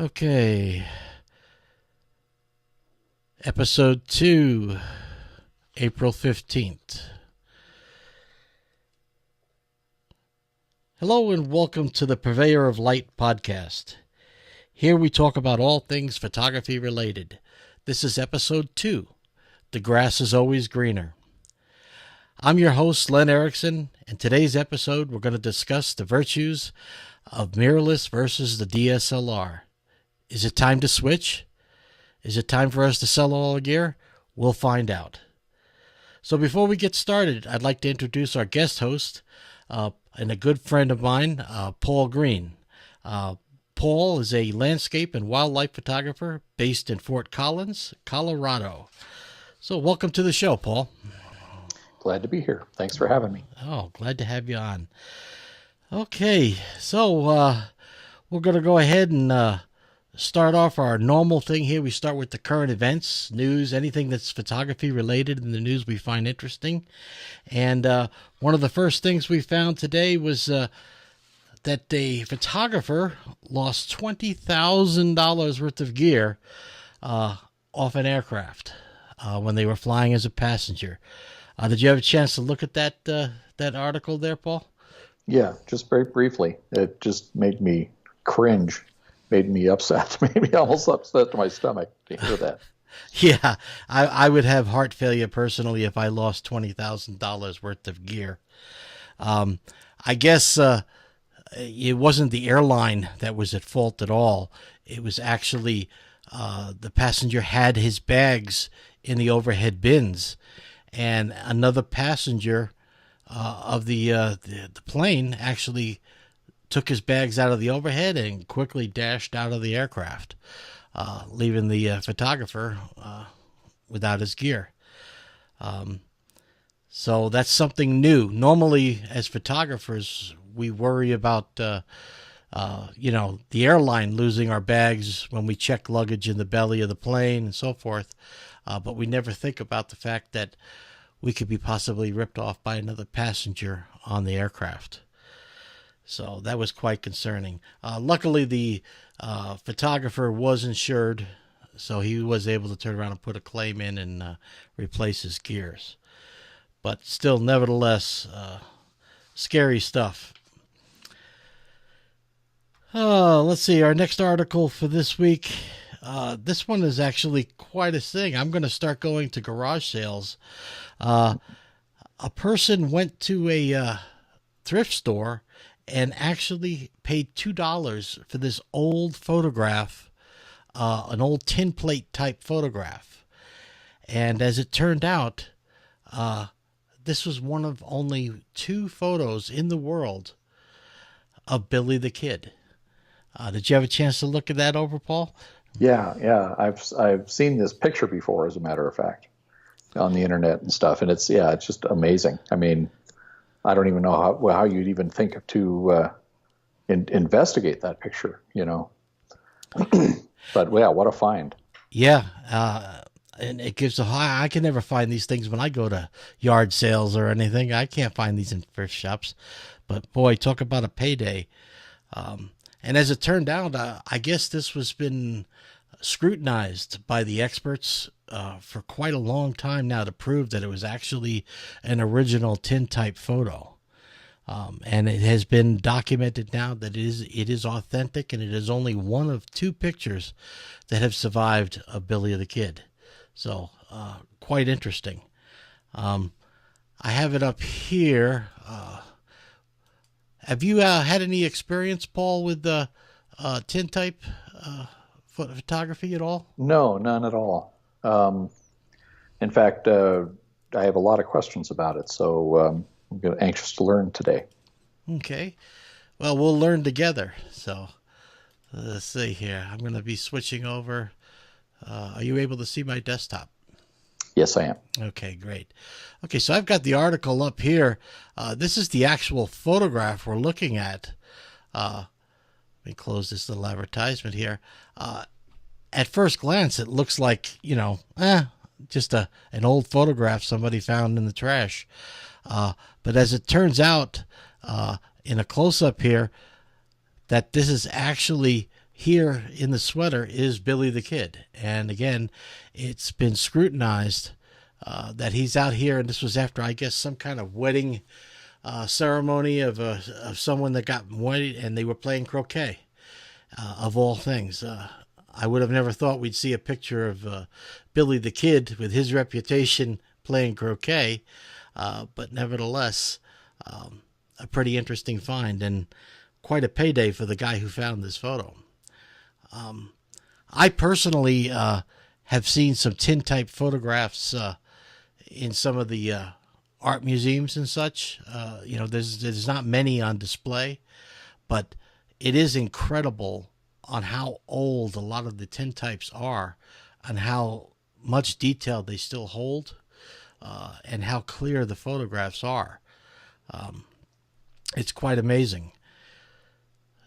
Okay. Episode 2, April 15th. Hello and welcome to the Purveyor of Light podcast. Here we talk about all things photography related. This is episode 2, The Grass is Always Greener. I'm your host, Len Erickson, and today's episode we're going to discuss the virtues of mirrorless versus the DSLR. Is it time to switch? Is it time for us to sell all our gear? We'll find out. So before we get started, I'd like to introduce our guest host and a good friend of mine, Paul Green. Paul is a landscape and wildlife photographer based in Fort Collins, Colorado. So welcome to the show, Paul. Glad to be here. Thanks for having me. Oh, glad to have you on. Okay, so we're going to go ahead and start off our normal thing here. We start with the current events, news, anything that's photography related in the news we find interesting. And one of the first things we found today was that a photographer lost $20,000 worth of gear off an aircraft when they were flying as a passenger. Did you have a chance to look at that article there, Paul? Yeah, just very briefly. It just made me cringe, made me upset, made me almost upset to my stomach to hear that. Yeah, I would have heart failure personally if I lost $20,000 worth of gear. I guess it wasn't the airline that was at fault at all. It was actually the passenger had his bags in the overhead bins, and another passenger of the plane actually took his bags out of the overhead and quickly dashed out of the aircraft, leaving the photographer without his gear. So that's something new. Normally, as photographers, we worry about the airline losing our bags when we check luggage in the belly of the plane and so forth. But we never think about the fact that we could be possibly ripped off by another passenger on the aircraft. So that was quite concerning. Luckily, the photographer was insured, so he was able to turn around and put a claim in and replace his gears. But still, nevertheless, scary stuff. Let's see, our next article for this week. This one is actually quite a thing. I'm going to start going to garage sales. A person went to a thrift store and actually paid $2 for this old photograph, an old tin plate type photograph. And as it turned out, this was one of only 2 photos in the world of Billy the Kid. Did you have a chance to look at that over, Paul? Yeah. I've seen this picture before, as a matter of fact, on the internet and stuff, and it's just amazing. I mean, I don't even know how you'd even think to investigate that picture, But yeah, what a find! Yeah, and it gives a high. I can never find these things when I go to yard sales or anything. I can't find these in thrift shops. But boy, talk about a payday! And as it turned out, I guess this was been scrutinized by the experts for quite a long time now to prove that it was actually an original tin type photo. And it has been documented now that it is authentic, and it is only one of 2 pictures that have survived of Billy the Kid. So quite interesting. I have it up here. Have you had any experience, Paul, with the tin type photography at all? No, none at all. In fact, I have a lot of questions about it, so I'm anxious to learn today. Okay. Well, we'll learn together. So let's see here. I'm going to be switching over. Are you able to see my desktop? Yes, I am. Okay, great. Okay, so I've got the article up here. This is the actual photograph we're looking at. Let me close this little advertisement here. At first glance, it looks like, just an old photograph somebody found in the trash. But as it turns out, in a close-up here, that this is actually here in the sweater is Billy the Kid. And again, it's been scrutinized that he's out here, and this was after, I guess, some kind of wedding ceremony of someone that got wedded, and they were playing croquet, of all things. I would have never thought we'd see a picture of Billy the Kid with his reputation playing croquet, but nevertheless, a pretty interesting find and quite a payday for the guy who found this photo. I personally have seen some tintype photographs in some of the art museums and such. There's not many on display, but it is incredible on how old a lot of the tintypes are and how much detail they still hold, and how clear the photographs are. It's quite amazing.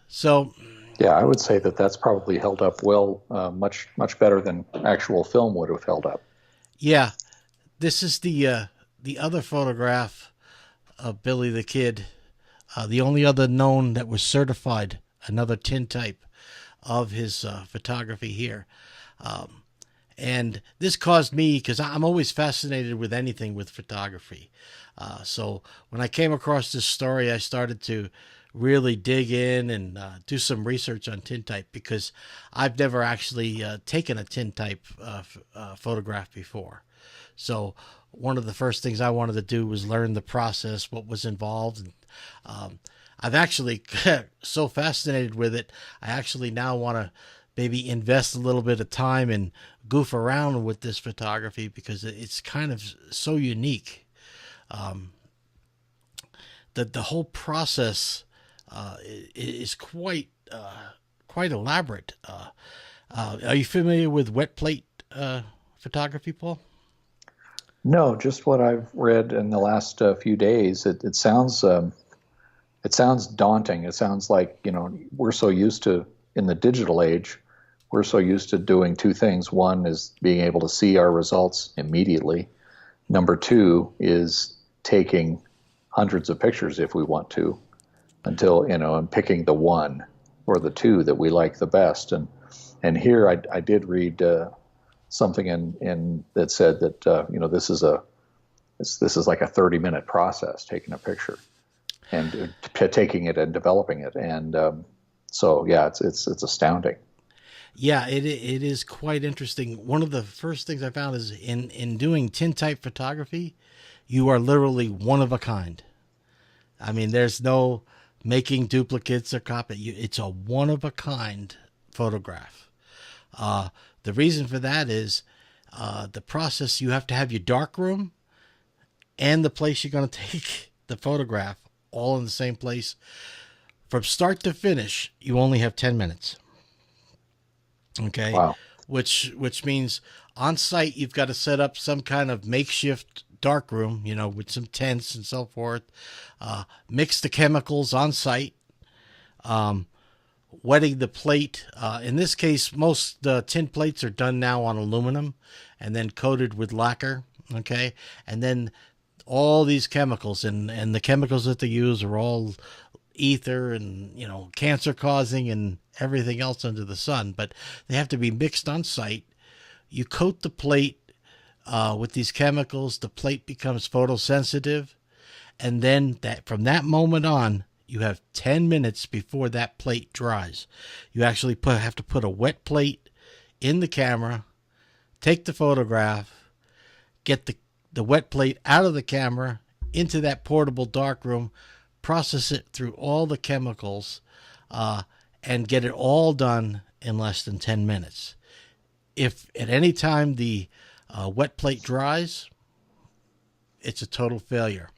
So, yeah, I would say that that's probably held up well, much better than actual film would have held up. Yeah, this is the other photograph of Billy the Kid, the only other known that was certified, another tintype of his photography here. And this caused me, because I'm always fascinated with anything with photography. So when I came across this story, I started to really dig in and do some research on tintype, because I've never actually taken a tintype photograph before. So one of the first things I wanted to do was learn the process, what was involved. And I've actually so fascinated with it, I actually now want to maybe invest a little bit of time and goof around with this photography, because it's kind of so unique. The whole process is quite elaborate. Are you familiar with wet plate photography, Paul? No, just what I've read in the last few days. It sounds daunting. It sounds like, we're so used to, in the digital age, we're so used to doing two things. One is being able to see our results immediately. Number two is taking hundreds of pictures if we want to, until, and picking the one or the two that we like the best. And here I did read something in that said that this is like a 30-minute process, taking a picture and taking it and developing it. And so yeah, it's astounding. Yeah, it is quite interesting. One of the first things I found is in doing tintype photography, you are literally one of a kind. I mean, there's no making duplicates or copy. It's a one of a kind photograph. The reason for that is the process. You have to have your dark room and the place you're going to take the photograph all in the same place. From start to finish, you only have 10 minutes. Okay. Wow. Which means on site, you've got to set up some kind of makeshift dark room, with some tents and so forth. Mix the chemicals on site. Wetting the plate. In this case, most tin plates are done now on aluminum and then coated with lacquer. Okay. And then all these chemicals and the chemicals that they use are all ether and, cancer causing and everything else under the sun, but they have to be mixed on site. You coat the plate with these chemicals. The plate becomes photosensitive. And then from that moment on, you have 10 minutes before that plate dries. You actually have to put a wet plate in the camera, take the photograph, get the wet plate out of the camera into that portable darkroom, process it through all the chemicals, and get it all done in less than 10 minutes. If at any time the wet plate dries, it's a total failure.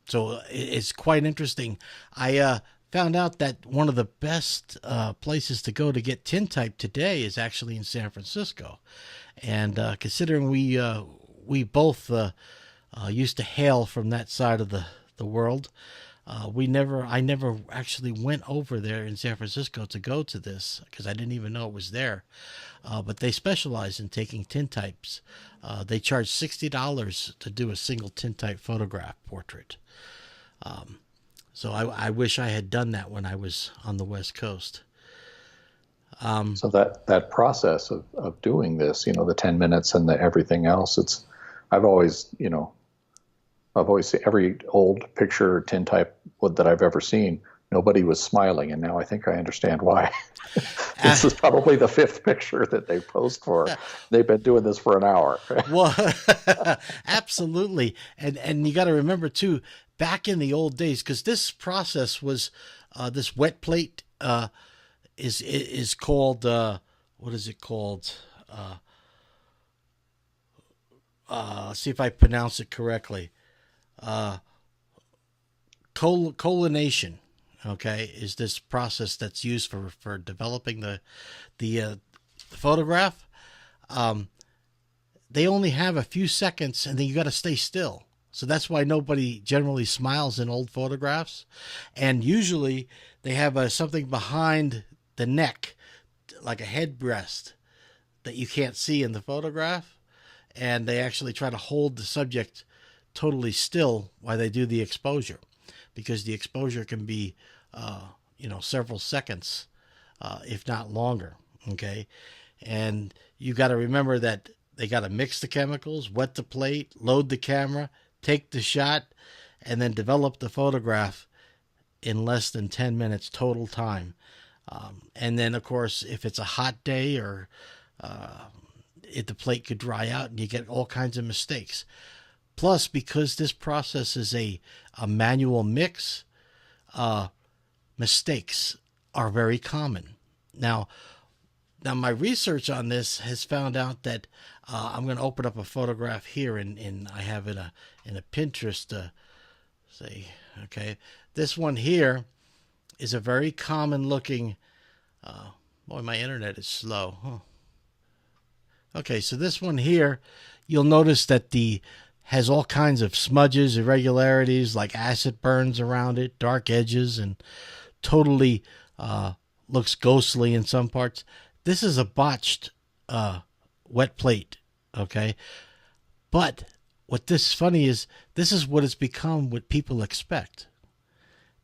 So it's quite interesting. I found out that one of the best places to go to get tintype today is actually in San Francisco. And considering we both used to hail from that side of the world, I never actually went over there in San Francisco to go to this, because I didn't even know it was there. But they specialize in taking tintypes. They charge $60 to do a single tintype photograph portrait. So I wish I had done that when I was on the West Coast. So that process of doing this, the 10 minutes and the everything else, I've always, I've always seen every old picture tintype that I've ever seen, nobody was smiling. And now I think I understand why. This is probably the fifth picture that they post for. They've been doing this for an hour. Well, absolutely. And you got to remember too, back in the old days, because this process was, this wet plate, is called, what is it called? Let's see if I pronounce it correctly. Collination, okay, is this process that's used for developing the photograph. They only have a few seconds, and then you got to stay still. So that's why nobody generally smiles in old photographs, and usually they have something behind the neck, like a headrest, that you can't see in the photograph, and they actually try to hold the subject totally still while they do the exposure, because the exposure can be, several seconds, if not longer. Okay, and you got to remember that they got to mix the chemicals, wet the plate, load the camera, take the shot, and then develop the photograph in less than 10 minutes total time. And then, of course, if it's a hot day or if the plate could dry out, and you get all kinds of mistakes. Plus, because this process is a manual mix, mistakes are very common. Now my research on this has found out that I'm going to open up a photograph here, and I have it in a Pinterest. Say, okay, this one here is a very common looking. Boy, my internet is slow. Huh. Okay, so this one here, you'll notice that has all kinds of smudges, irregularities, like acid burns around it, dark edges, and totally looks ghostly in some parts. This is a botched wet plate, okay? But what this is funny is this is what it's become, what people expect.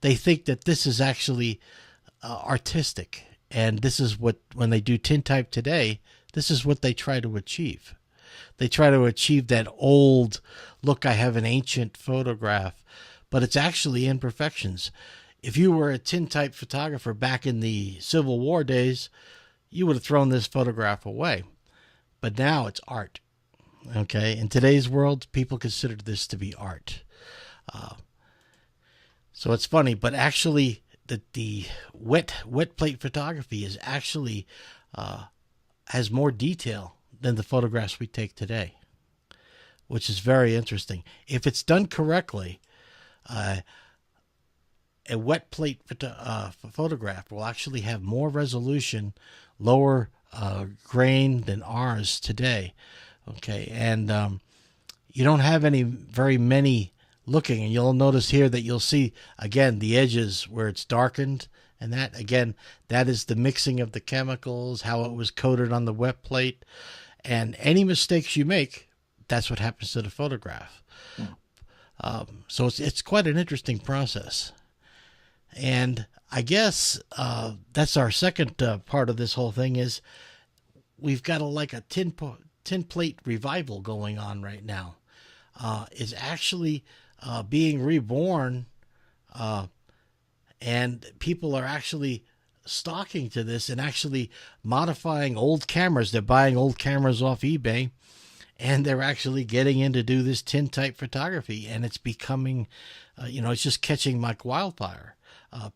They think that this is actually artistic, and this is what, when they do tintype today, this is what they try to achieve. They try to achieve that old look, I have an ancient photograph, but it's actually imperfections. If you were a tintype photographer back in the Civil War days, you would have thrown this photograph away. But now it's art. Okay, in today's world, people consider this to be art. So it's funny, but actually, the wet plate photography is actually has more detail than the photographs we take today, which is very interesting. If it's done correctly, a wet plate photograph will actually have more resolution, lower grain than ours today. Okay, and you don't have very many looking, and you'll notice here that you'll see again the edges where it's darkened, and that again, that is the mixing of the chemicals, how it was coated on the wet plate, and any mistakes you make, that's what happens to the photograph. So it's quite an interesting process. And I guess that's our second part of this whole thing is we've got a tin plate revival going on right now. It's actually being reborn, and people are actually stalking to this and actually modifying old cameras. They're buying old cameras off eBay, and they're actually getting in to do this tintype photography, and it's becoming, it's just catching like wildfire.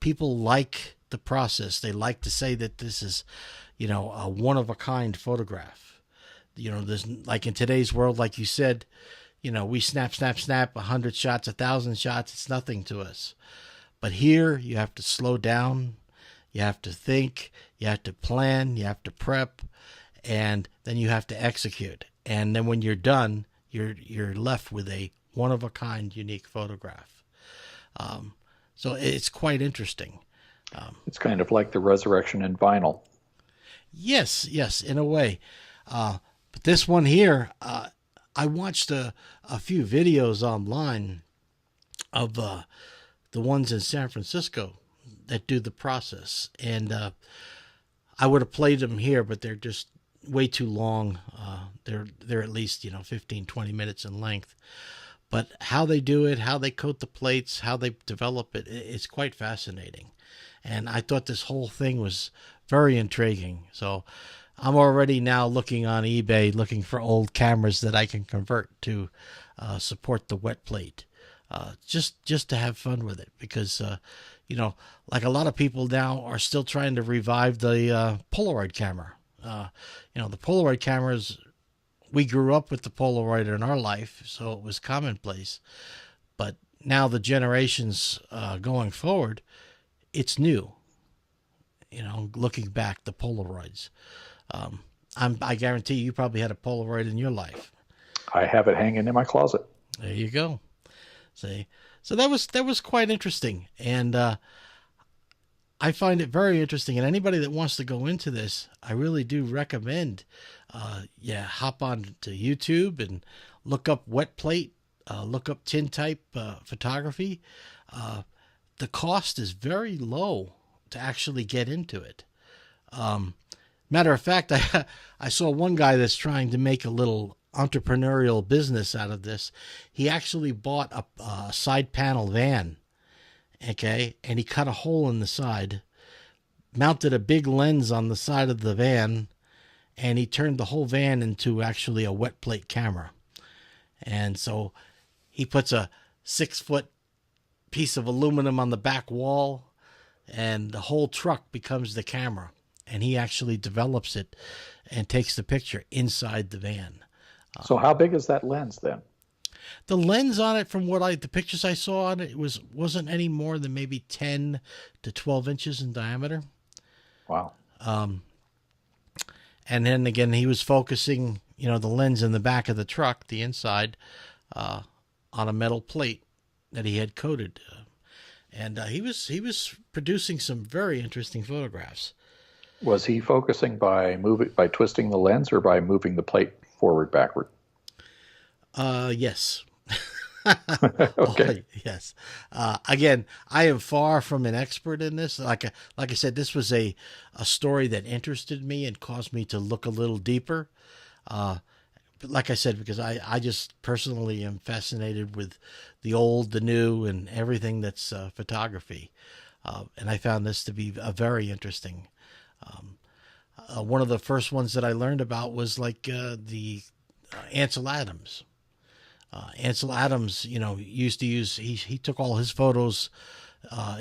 People like the process. They like to say that this is, a one-of-a-kind photograph. There's, like in today's world, like you said, we snap, 100 shots, 1,000 shots. It's nothing to us. But here you have to slow down. You have to think. You have to plan. You have to prep. And then you have to execute. And then when you're done, you're left with a one-of-a-kind, unique photograph. So it's quite interesting. It's kind of like the resurrection in vinyl. Yes, in a way. But this one here, I watched a few videos online of the ones in San Francisco that do the process. And I would have played them here, but they're just way too long. They're at least 15, 20 minutes in length. But how they do it, how they coat the plates, how they develop it, it's quite fascinating. And I thought this whole thing was very intriguing. So I'm already now looking on eBay, looking for old cameras that I can convert to support the wet plate, just to have fun with it. Because, like a lot of people now are still trying to revive the Polaroid camera. The Polaroid cameras, we grew up with the Polaroid in our life, so it was commonplace. But now the generations going forward, it's new. Looking back, the Polaroids. I guarantee you probably had a Polaroid in your life. I have it hanging in my closet. There you go. See, so that was quite interesting, and I find it very interesting. And anybody that wants to go into this, I really do recommend, hop on to YouTube and look up wet plate, look up tintype photography. The cost is very low to actually get into it. Matter of fact, I saw one guy that's trying to make a little entrepreneurial business out of this. He actually bought a side panel van, okay, and he cut a hole in the side, mounted a big lens on the side of the van, and he turned the whole van into actually a wet plate camera. And so he puts a 6-foot piece of aluminum on the back wall, and the whole truck becomes the camera. And he actually develops it and takes the picture inside the van. So how big is that lens then? The lens on it, from the pictures I saw on it, wasn't any more than maybe 10 to 12 inches in diameter. Wow. And then again, he was focusing, the lens in the back of the truck, the inside, on a metal plate that he had coated. And he was producing some very interesting photographs. Was he focusing by twisting the lens or by moving the plate forward, backward? Yes. Okay. Yes. Again, I am far from an expert in this. Like I said, this was a story that interested me and caused me to look a little deeper. But like I said, because I just personally am fascinated with the old, the new, and everything that's photography. And I found this to be a very interesting. One of the first ones that I learned about was the Ansel Adams. Ansel Adams, used to use, he took all his photos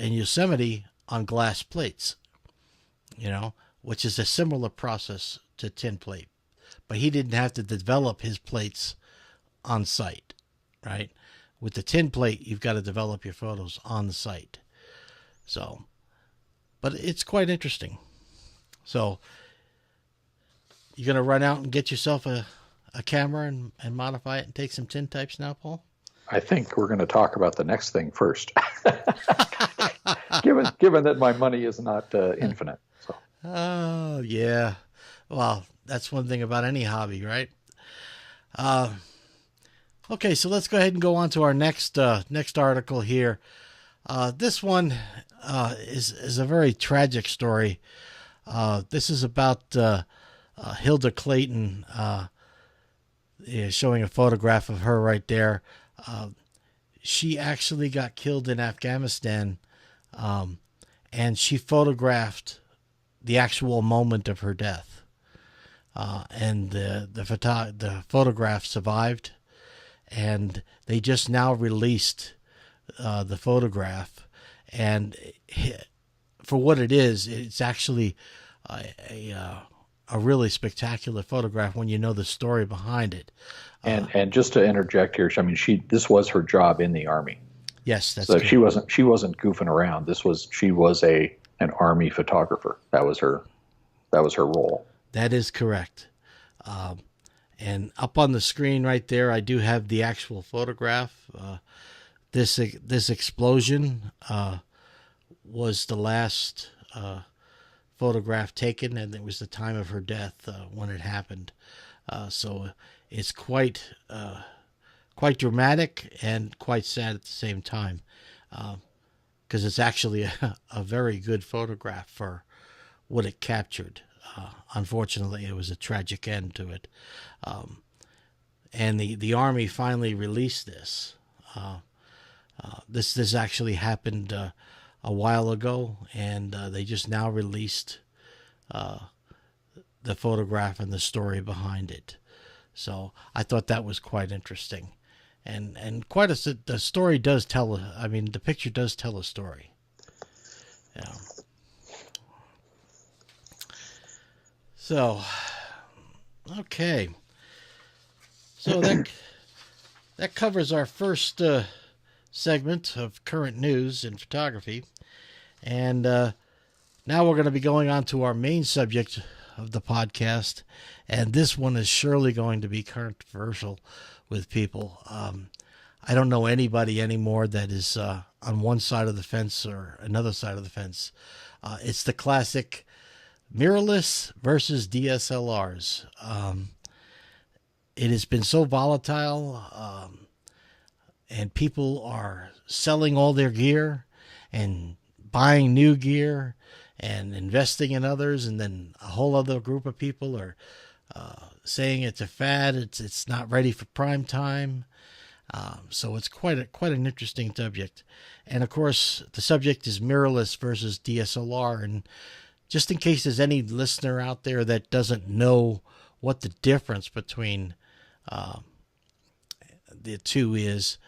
in Yosemite on glass plates, which is a similar process to tin plate. But he didn't have to develop his plates on site, right? With the tin plate, you've got to develop your photos on the site. So, but it's quite interesting. So, you going to run out and get yourself a camera and modify it and take some tintypes now, Paul? I think we're going to talk about the next thing first. given that my money is not infinite. So. Oh, yeah. Well, that's one thing about any hobby, right? Okay, so let's go ahead and go on to our next article here. This one is a very tragic story. This is about Hilda Clayton, showing a photograph of her right there. She actually got killed in Afghanistan, and she photographed the actual moment of her death. And the photograph survived, and they just now released the photograph. And for what it is, it's actually a really spectacular photograph when you know the story behind it. And just to interject here, I mean, this was her job in the Army. Yes, that's so good. She wasn't goofing around. She was an Army photographer. That was her role. That is correct. And up on the screen right there, I do have the actual photograph. This explosion was the last photograph taken, and it was the time of her death when it happened. So it's quite dramatic and quite sad at the same time, because it's actually a very good photograph for what it captured. Unfortunately, it was a tragic end to it. And the Army finally released this. This actually happened a while ago, and they just now released the photograph and the story behind it. So I thought that was quite interesting, and quite the story does tell. I mean, the picture does tell a story. Yeah. So, okay. So that covers our first segment of current news in photography, and now we're going to be going on to our main subject of the podcast, and this one is surely going to be controversial with people. I don't know anybody anymore that is on one side of the fence or another side of the fence. It's the classic mirrorless versus DSLRs. It has been so volatile, and people are selling all their gear and buying new gear and investing in others, and then a whole other group of people are saying it's a fad, it's not ready for prime time. So it's quite an interesting subject. And of course, the subject is mirrorless versus DSLR. And just in case there's any listener out there that doesn't know what the difference between the two is,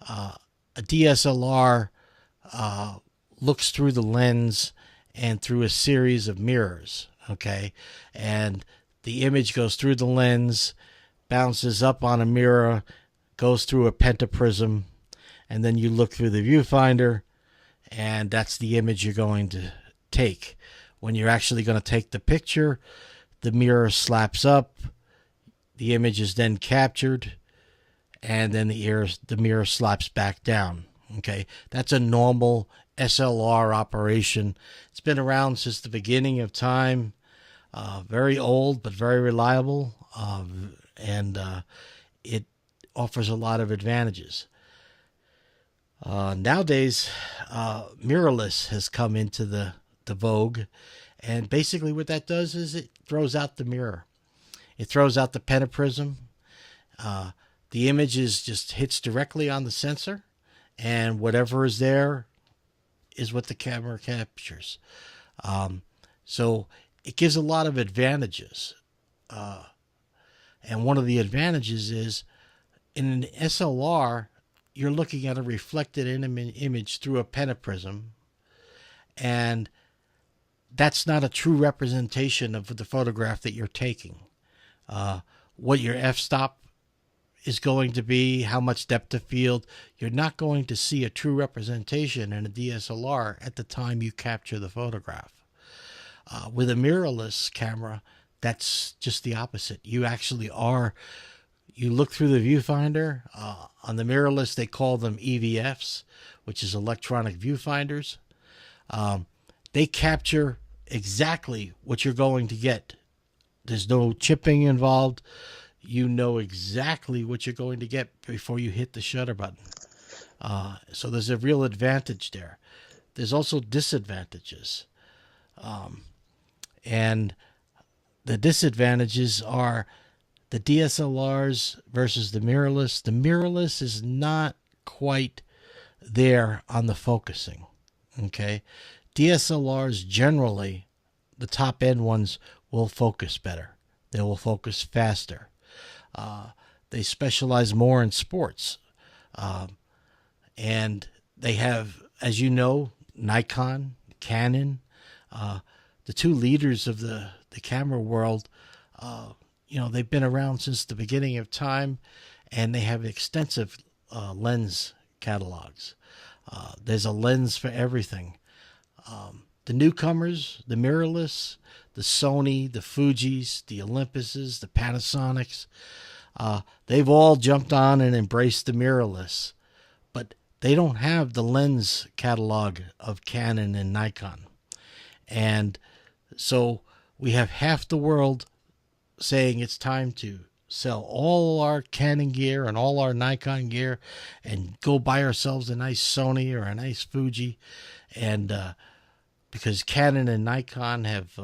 a DSLR looks through the lens and through a series of mirrors, okay? And the image goes through the lens, bounces up on a mirror, goes through a pentaprism, and then you look through the viewfinder, and that's the image you're going to take. When you're actually going to take the picture, the mirror slaps up, the image is then captured, and then the mirror slaps back down. Okay, that's a normal SLR operation. It's been around since the beginning of time. Very old, but very reliable, and it offers a lot of advantages. Nowadays, mirrorless has come into the vogue, and basically what that does is it throws out the mirror. It throws out the pentaprism. The image just hits directly on the sensor, and whatever is there is what the camera captures. So it gives a lot of advantages. And one of the advantages is in an SLR, you're looking at a reflected image through a pentaprism, and that's not a true representation of the photograph that you're taking. What your f-stop is going to be, how much depth of field, you're not going to see a true representation in a DSLR at the time you capture the photograph. With a mirrorless camera, that's just the opposite. You actually are, you look through the viewfinder. On the mirrorless, they call them EVFs, which is electronic viewfinders. They capture exactly what you're going to get. There's no chipping involved. You know exactly what you're going to get before you hit the shutter button. So there's a real advantage there. There's also disadvantages. And the disadvantages are the DSLRs versus the mirrorless. The mirrorless is not quite there on the focusing. Okay. DSLRs generally, the top end ones, will focus better. They will focus faster. They specialize more in sports. And they have, as you know, Nikon, Canon, the two leaders of the camera world. They've been around since the beginning of time, and they have extensive lens catalogs. There's a lens for everything. The newcomers, the mirrorless, the Sony, the Fujis, the Olympuses, the Panasonics, they've all jumped on and embraced the mirrorless, but they don't have the lens catalog of Canon and Nikon. And so we have half the world saying it's time to sell all our Canon gear and all our Nikon gear and go buy ourselves a nice Sony or a nice Fuji. And because Canon and Nikon have,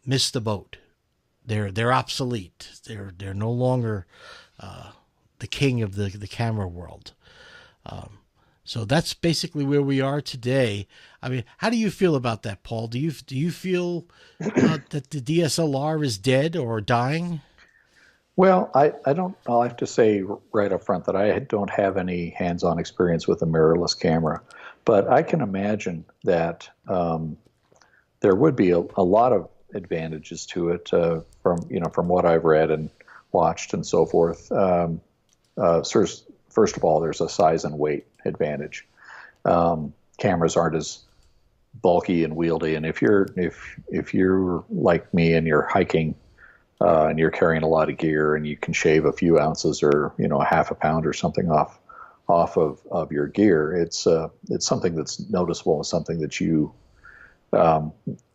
missed the boat. They're obsolete. They're no longer the king of the camera world. So that's basically where we are today. I mean, how do you feel about that, Paul? Do you feel that the DSLR is dead or dying? Well, I don't. I'll have to say right up front that I don't have any hands-on experience with a mirrorless camera, but I can imagine that there would be a lot of advantages to it from what I've read and watched and so forth. First of all, there's a size and weight advantage. Cameras aren't as bulky and wieldy, and if you're like me and you're hiking and you're carrying a lot of gear and you can shave a few ounces or a half a pound or something off of your gear, it's something that's noticeable and something that you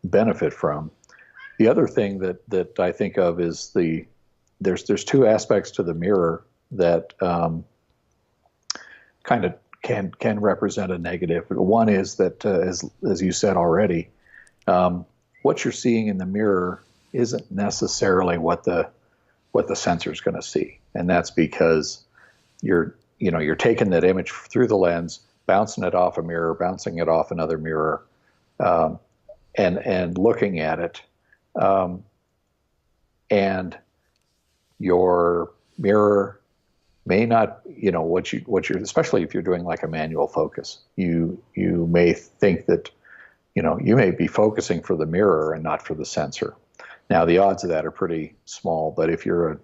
benefit from. The other thing that I think of is there's two aspects to the mirror that kind of can represent a negative. One is that as you said already, what you're seeing in the mirror isn't necessarily what the sensor is going to see, and that's because you're taking that image through the lens, bouncing it off a mirror, bouncing it off another mirror, and looking at it, and your mirror may not, what you're, especially if you're doing like a manual focus, you may think that, you may be focusing for the mirror and not for the sensor. Now, the odds of that are pretty small, but if you've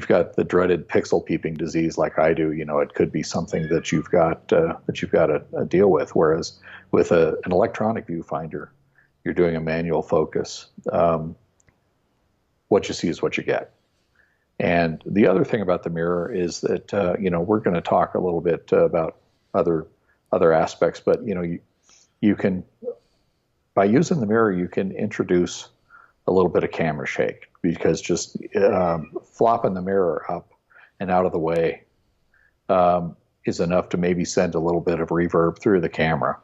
got the dreaded pixel peeping disease like I do, it could be something that you've got to deal with. Whereas with an electronic viewfinder, you're doing a manual focus. What you see is what you get. And the other thing about the mirror is that we're going to talk a little bit about other aspects, but you can, by using the mirror, you can introduce a little bit of camera shake, because just flopping the mirror up and out of the way is enough to maybe send a little bit of reverb through the camera.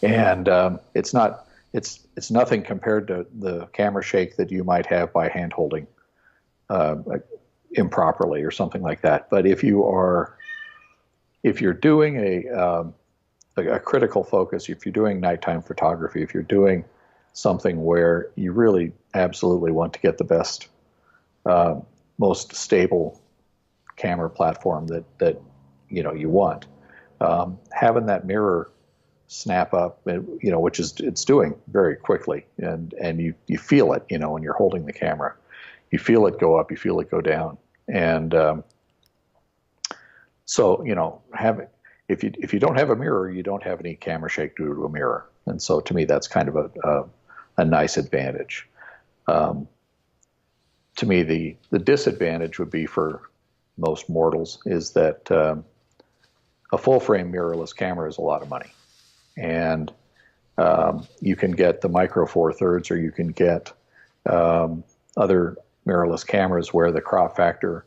And it's nothing compared to the camera shake that you might have by hand holding improperly or something like that. But if you're doing a critical focus, if you're doing nighttime photography, if you're doing something where you really absolutely want to get the best, most stable camera platform that you want, having that mirror snap up, which it's doing very quickly, and you feel it, when you're holding the camera, you feel it go up, you feel it go down, and so if you don't have a mirror, you don't have any camera shake due to a mirror, and so to me that's kind of a nice advantage. To me, the disadvantage would be for most mortals is that a full frame mirrorless camera is a lot of money, and you can get the micro four thirds, or you can get other mirrorless cameras where the crop factor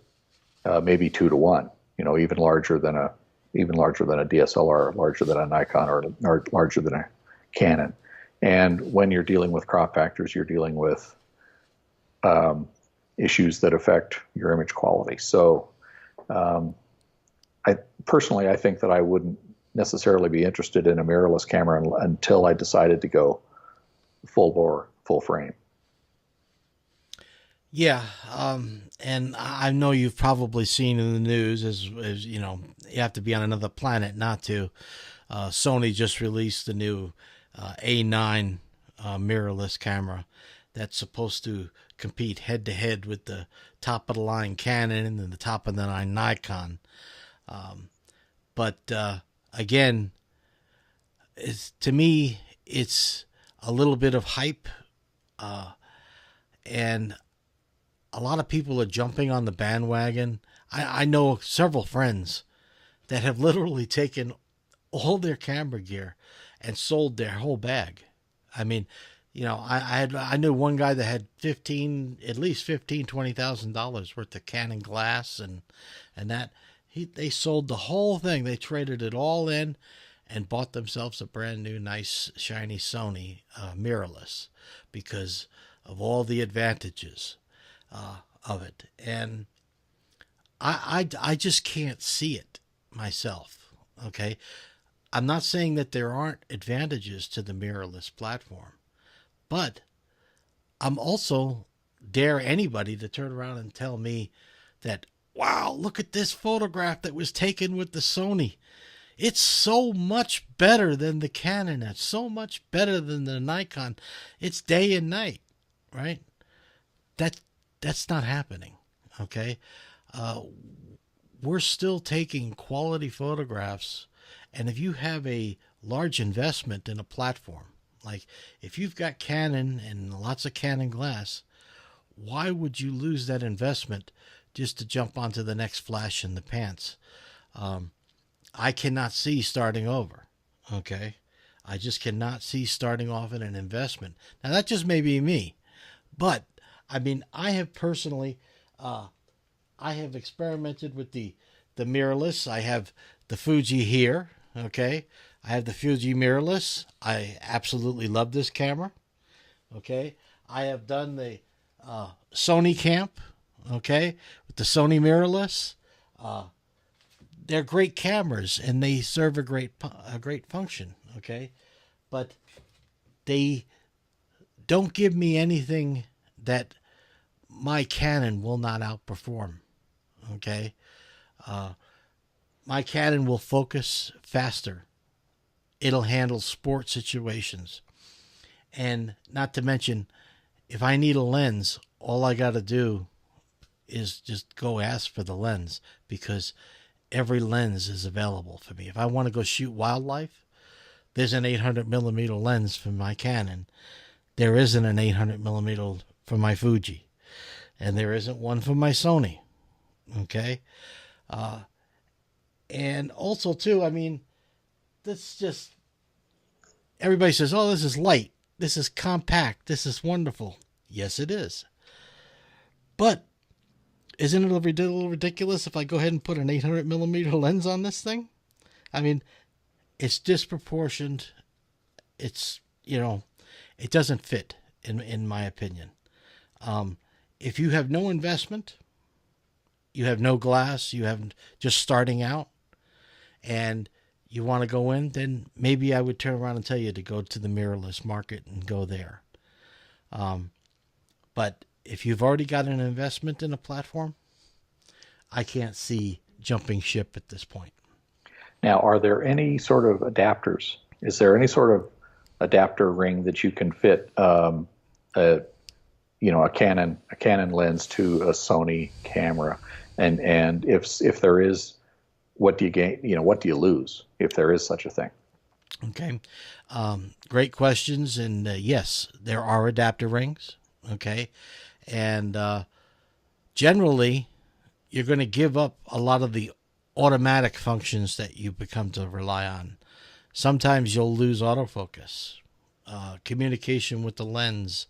may be 2 to 1, even larger than a DSLR, larger than a Nikon, or larger than a Canon. And when you're dealing with crop factors, you're dealing with issues that affect your image quality. So I think that I wouldn't necessarily be interested in a mirrorless camera until I decided to go full bore, full frame. Yeah, and I know you've probably seen in the news, as you have to be on another planet not to. Sony just released the new A9 mirrorless camera that's supposed to compete head to head with the top of the line Canon and the top of the line Nikon. But again, to me, it's a little bit of hype, and a lot of people are jumping on the bandwagon. I know several friends that have literally taken all their camera gear and sold their whole bag. I mean, I knew one guy that had at least $20,000 worth of Canon glass, and that they sold the whole thing. They traded it all in, and bought themselves a brand new, nice, shiny Sony mirrorless because of all the advantages of it. And I just can't see it myself. Okay. I'm not saying that there aren't advantages to the mirrorless platform, but I'm also dare anybody to turn around and tell me that, wow, look at this photograph that was taken with the Sony. It's so much better than the Canon. It's so much better than the Nikon. It's day and night, right? That's not happening. Okay, we're still taking quality photographs, and if you have a large investment in a platform, like if you've got Canon and lots of Canon glass, why would you lose that investment just to jump onto the next flash in the pants? I cannot see starting over. Okay. I just cannot see starting off in an investment. Now that just may be me, but I mean, I have personally, I have experimented with the mirrorless. I have the Fuji here. Okay. I have the Fuji mirrorless. I absolutely love this camera. Okay. I have done the Sony camp. Okay. With the Sony mirrorless. They're great cameras and they serve a great function. Okay. But they don't give me anything that my Canon will not outperform. Okay. My Canon will focus faster. It'll handle sport situations. And not to mention, if I need a lens, all I got to do is just go ask for the lens because every lens is available for me. If I want to go shoot wildlife, there's an 800 millimeter lens for my Canon. There isn't an 800 millimeter for my Fuji. And there isn't one for my Sony. Okay. And also too, I mean, this just, everybody says, oh, this is light. This is compact. This is wonderful. Yes, it is. But isn't it a little ridiculous if I go ahead and put an 800 millimeter lens on this thing? I mean, it's disproportioned. It's, it doesn't fit in my opinion. If you have no investment, you have no glass, you have just starting out, and you want to go in, then maybe I would turn around and tell you to go to the mirrorless market and go there. But if you've already got an investment in a platform, I can't see jumping ship at this point. Now, are there any sort of adapters? Is there any sort of adapter ring that you can fit a Canon lens to a Sony camera? And if there is, what do you gain? What do you lose if there is such a thing? Okay. Great questions. And yes, there are adapter rings. Okay. And generally, you're going to give up a lot of the automatic functions that you become to rely on. Sometimes you'll lose autofocus. Communication with the lens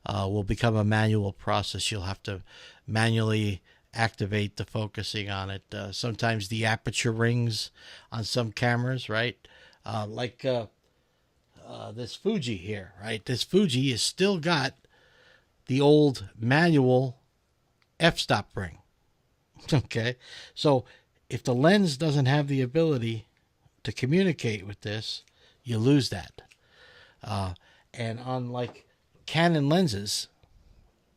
will become a manual process. You'll have to manually activate the focusing on it. Sometimes the aperture rings on some cameras, right? Like this Fuji here, right? This Fuji has still got the old manual f-stop ring. Okay, so if the lens doesn't have the ability to communicate with this, you lose that. And on like Canon lenses,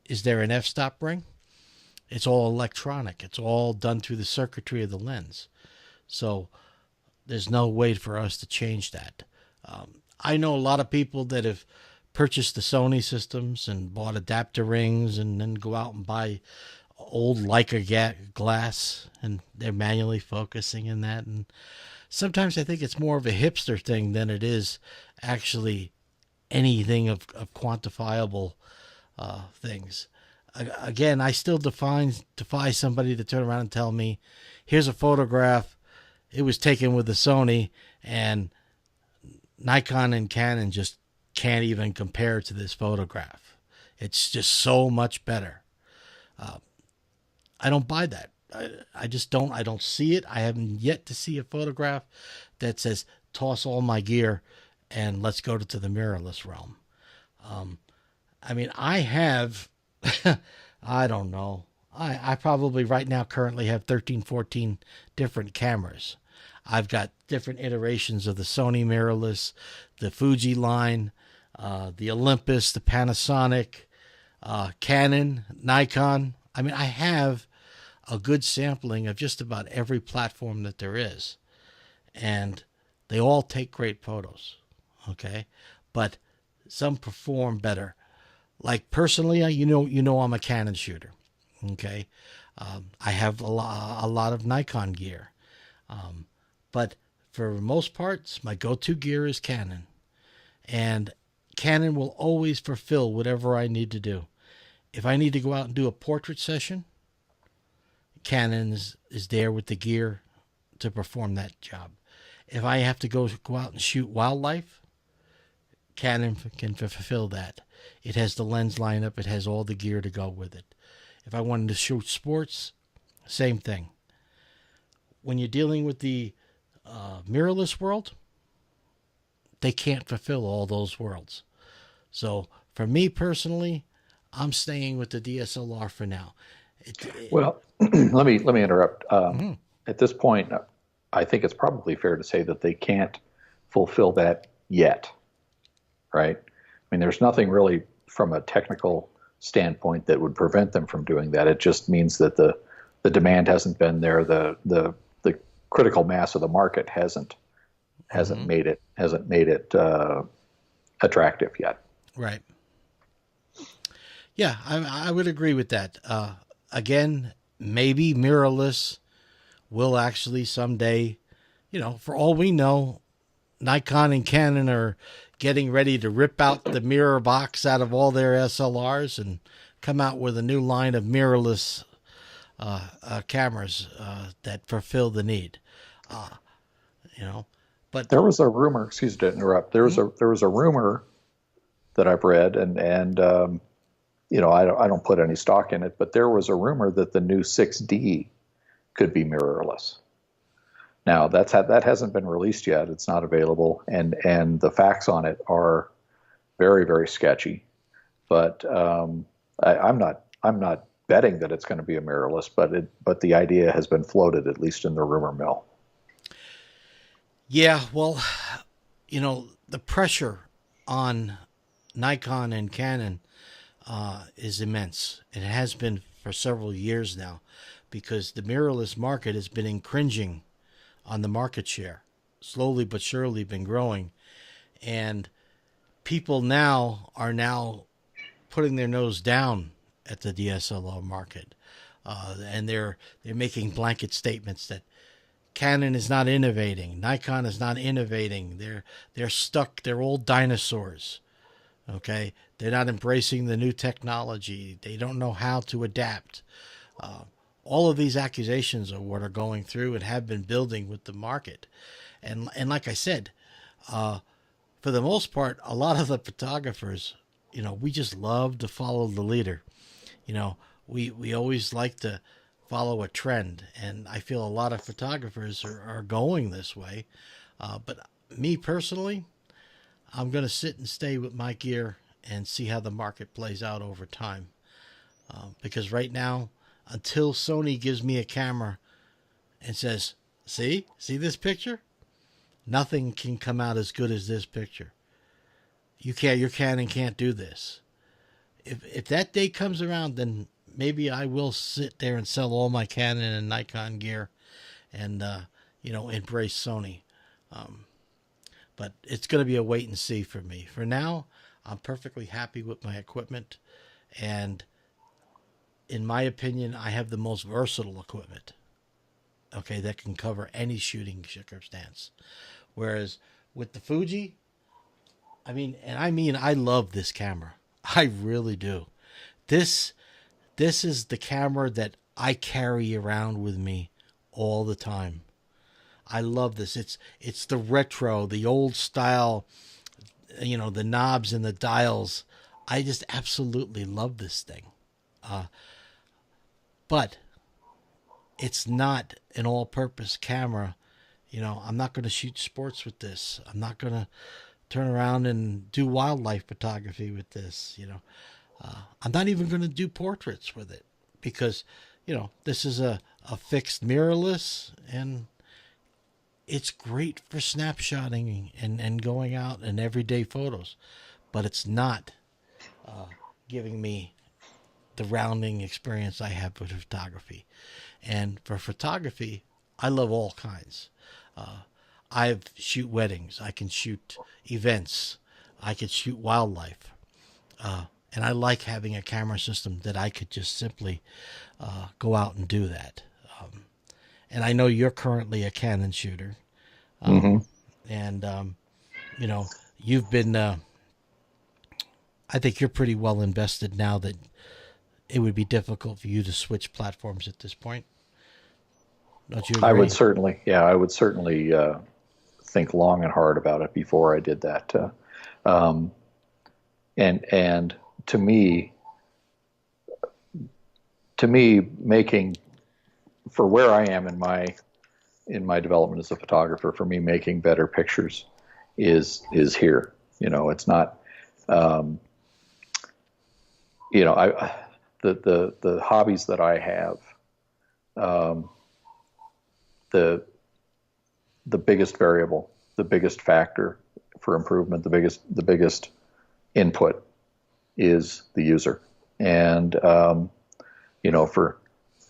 is there an f-stop ring? It's all electronic. It's all done through the circuitry of the lens. So there's no way for us to change that. I know a lot of people that have purchased the Sony systems and bought adapter rings and then go out and buy old Leica glass and they're manually focusing in that. And sometimes I think it's more of a hipster thing than it is actually anything of quantifiable things. Again, I still defy somebody to turn around and tell me, here's a photograph. It was taken with the Sony, and Nikon and Canon just can't even compare to this photograph. It's just so much better. I don't buy that. I just don't. I don't see it. I haven't yet to see a photograph that says toss all my gear and let's go to the mirrorless realm. I mean, I have, I don't know. I probably right now currently have 13, 14 different cameras. I've got different iterations of the Sony mirrorless, the Fuji line, the Olympus, the Panasonic, Canon, Nikon. I mean, I have a good sampling of just about every platform that there is. And they all take great photos. Okay. But some perform better. Like personally, you know, I'm a Canon shooter. Okay. I have a lot of Nikon gear. But for most parts, my go-to gear is Canon. And Canon will always fulfill whatever I need to do. If I need to go out and do a portrait session, Canon is there with the gear to perform that job. If I have to go out and shoot wildlife, Canon can fulfill that. It has the lens lineup. It has all the gear to go with it. If I wanted to shoot sports, same thing. When you're dealing with the mirrorless world, they can't fulfill all those worlds. So for me personally, I'm staying with the DSLR for now. Well, let me interrupt. At this point, I think it's probably fair to say that they can't fulfill that yet, right? I mean, there's nothing really from a technical standpoint that would prevent them from doing that. It just means that the demand hasn't been there. The critical mass of the market hasn't made it attractive yet. Right. Yeah, I would agree with that. Again, maybe mirrorless will actually someday, for all we know, Nikon and Canon are getting ready to rip out the mirror box out of all their SLRs and come out with a new line of mirrorless cameras that fulfill the need. But there was a rumor. Excuse me to interrupt. There was a rumor that I've read, and I don't put any stock in it, but there was a rumor that the new 6D could be mirrorless. Now that hasn't been released yet. It's not available, and the facts on it are very, very sketchy. But I'm not betting that it's going to be a mirrorless, but the idea has been floated, at least in the rumor mill. Yeah, well, the pressure on Nikon and Canon is immense. It has been for several years now, because the mirrorless market has been encroaching on the market share, slowly but surely been growing, and people are putting their nose down at the DSLR market, and they're making blanket statements that Canon is not innovating, Nikon is not innovating. They're stuck. They're old dinosaurs. Okay, they're not embracing the new technology. They don't know how to adapt. All of these accusations are what are going through and have been building with the market. And like I said, for the most part, a lot of the photographers, we just love to follow the leader. We always like to follow a trend, and I feel a lot of photographers are going this way. But me personally, I'm going to sit and stay with my gear and see how the market plays out over time. Because right now, until Sony gives me a camera and says, see this picture? Nothing can come out as good as this picture. Your Canon can't do this. If that day comes around, then maybe I will sit there and sell all my Canon and Nikon gear and, embrace Sony. But it's going to be a wait and see for me. For now, I'm perfectly happy with my equipment, and in my opinion, I have the most versatile equipment, okay, that can cover any shooting circumstance. Whereas with the Fuji, I love this camera. I really do. This is the camera that I carry around with me all the time. I love this. It's the retro, the old style, the knobs and the dials. I just absolutely love this thing. But it's not an all-purpose camera, I'm not going to shoot sports with this. I'm not going to turn around and do wildlife photography with this. I'm not even going to do portraits with it because, this is a fixed mirrorless, and it's great for snapshotting and going out and everyday photos, but it's not giving me the rounding experience I have with photography. And for photography, I love all kinds. I shoot weddings. I can shoot events. I could shoot wildlife. And I like having a camera system that I could just simply go out and do that. And I know you're currently a Canon shooter. And, you've been, I think you're pretty well invested now that it would be difficult for you to switch platforms at this point. Don't you agree? I would certainly think long and hard about it before I did that. And to me, making, for where I am in my development as a photographer, for me, making better pictures is here. It's not, the hobbies that I have, the biggest variable, the biggest factor for improvement, the biggest input is the user. And,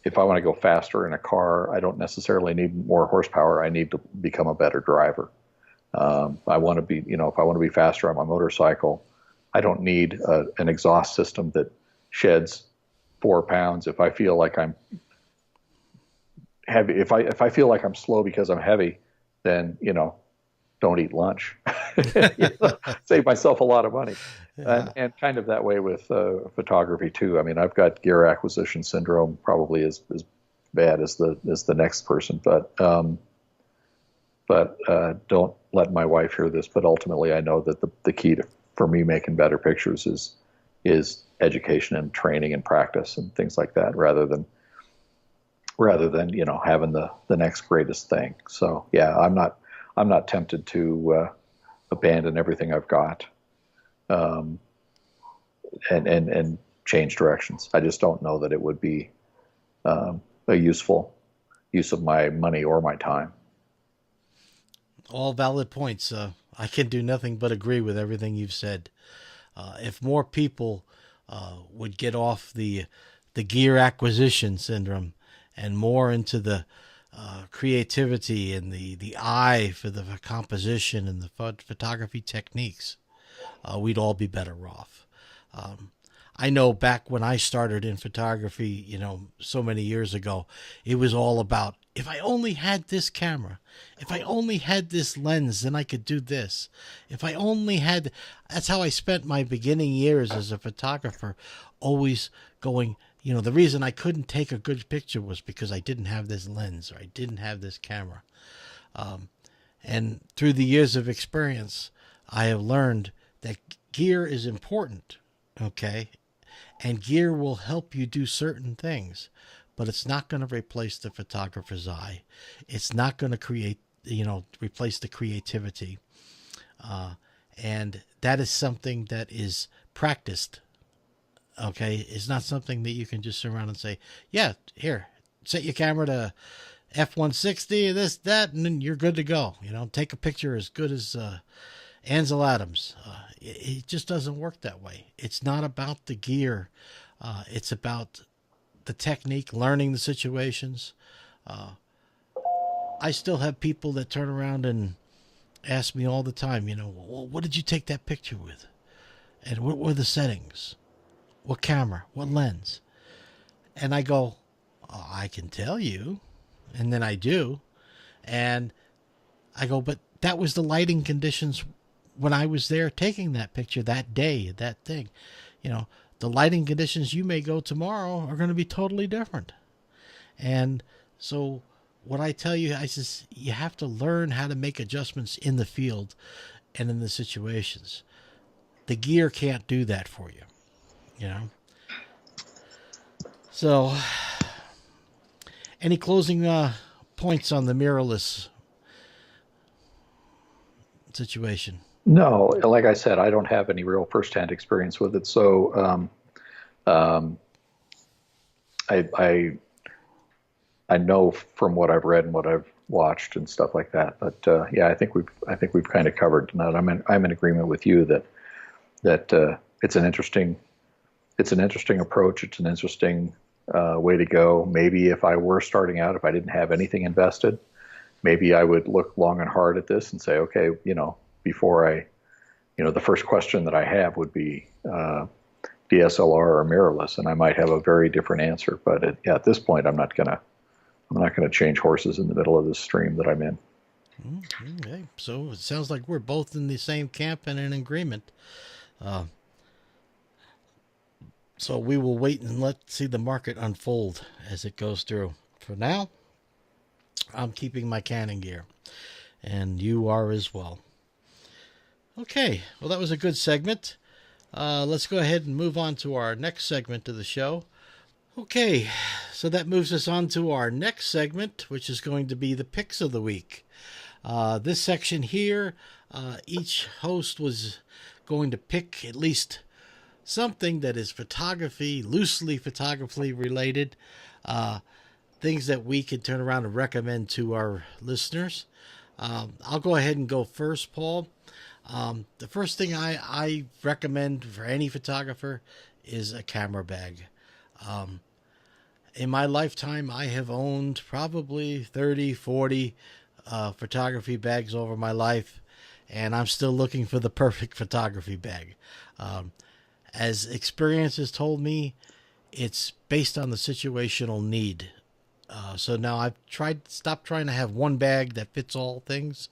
if I want to go faster in a car, I don't necessarily need more horsepower. I need to become a better driver. I want to be, if I want to be faster on my motorcycle, I don't need an exhaust system that sheds 4 pounds. If I feel like I'm heavy, if I feel like I'm slow because I'm heavy, then, don't eat lunch. Save myself a lot of money. Yeah. And kind of that way with photography too. I mean, I've got gear acquisition syndrome, probably as bad as the next person, but don't let my wife hear this. But ultimately, I know that the key for me making better pictures is education and training and practice and things like that, rather than having the next greatest thing. So yeah, I'm not tempted to abandon everything I've got and change directions. I just don't know that it would be a useful use of my money or my time. All valid points. I can do nothing but agree with everything you've said. If more people would get off the gear acquisition syndrome and more into the creativity and the eye for the composition and the photography techniques, we'd all be better off. I know back when I started in photography, so many years ago, it was all about, if I only had this camera, if I only had this lens, then I could do this. If I only had, that's how I spent my beginning years as a photographer, always going, the reason I couldn't take a good picture was because I didn't have this lens or I didn't have this camera. And through the years of experience, I have learned that gear is important, okay? And gear will help you do certain things, but it's not going to replace the photographer's eye. It's not going to replace the creativity. And that is something that is practiced. Okay, it's not something that you can just sit around and say, yeah, here, set your camera to f160, this, that, and then you're good to go. Take a picture as good as Ansel Adams. It just doesn't work that way. It's not about the gear. It's about the technique, learning the situations. I still have people that turn around and ask me all the time, well, what did you take that picture with? And what were the settings? What camera? What lens? And I go, oh, I can tell you. And then I do. And I go, but that was the lighting conditions when I was there taking that picture that day, that thing. The lighting conditions you may go tomorrow are going to be totally different. And so what I tell you, I says, you have to learn how to make adjustments in the field and in the situations. The gear can't do that for you. So any closing points on the mirrorless situation? No, like I said, I don't have any real firsthand experience with it. So um, I I know from what I've read and what I've watched and stuff like that. But yeah, I think we've kind of covered that. I'm in agreement with you that it's an interesting approach. It's an interesting way to go. Maybe if I were starting out, if I didn't have anything invested, maybe I would look long and hard at this and say, okay, before the first question that I have would be DSLR or mirrorless, and I might have a very different answer. But at this point, I'm not gonna change horses in the middle of this stream that I'm in. Okay, so it sounds like we're both in the same camp and in agreement. Uh, so we will wait and see the market unfold as it goes through. For now, I'm keeping my Canon gear, and you are as well. Okay, well, that was a good segment. Let's go ahead and move on to our next segment of the show. Okay, so that moves us on to our next segment, which is going to be the picks of the week. This section here, each host was going to pick at least something that is loosely photography related, things that we can turn around and recommend to our listeners. I'll go ahead and go first, Paul. The first thing I recommend for any photographer is a camera bag. In my lifetime, I have owned probably 30, 40 photography bags over my life, and I'm still looking for the perfect photography bag. As experience has told me, it's based on the situational need. So now I've stopped trying to have one bag that fits all things,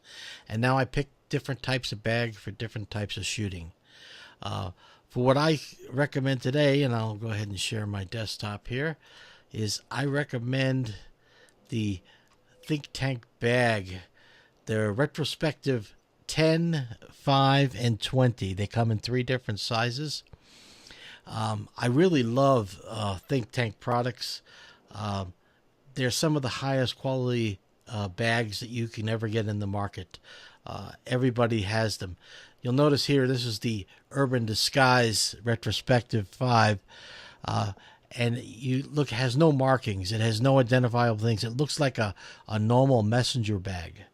and now I pick different types of bag for different types of shooting. For what I recommend today, and I'll go ahead and share my desktop here, is I recommend the Think Tank bag. They're retrospective 10, 5, and 20. They come in 3 different sizes. I really love Think Tank products. They're some of the highest quality bags that you can ever get in the market. Everybody has them. You'll notice here, this is the Urban Disguise Retrospective 5. And you look, it has no markings. It has no identifiable things. It looks like a normal messenger bag.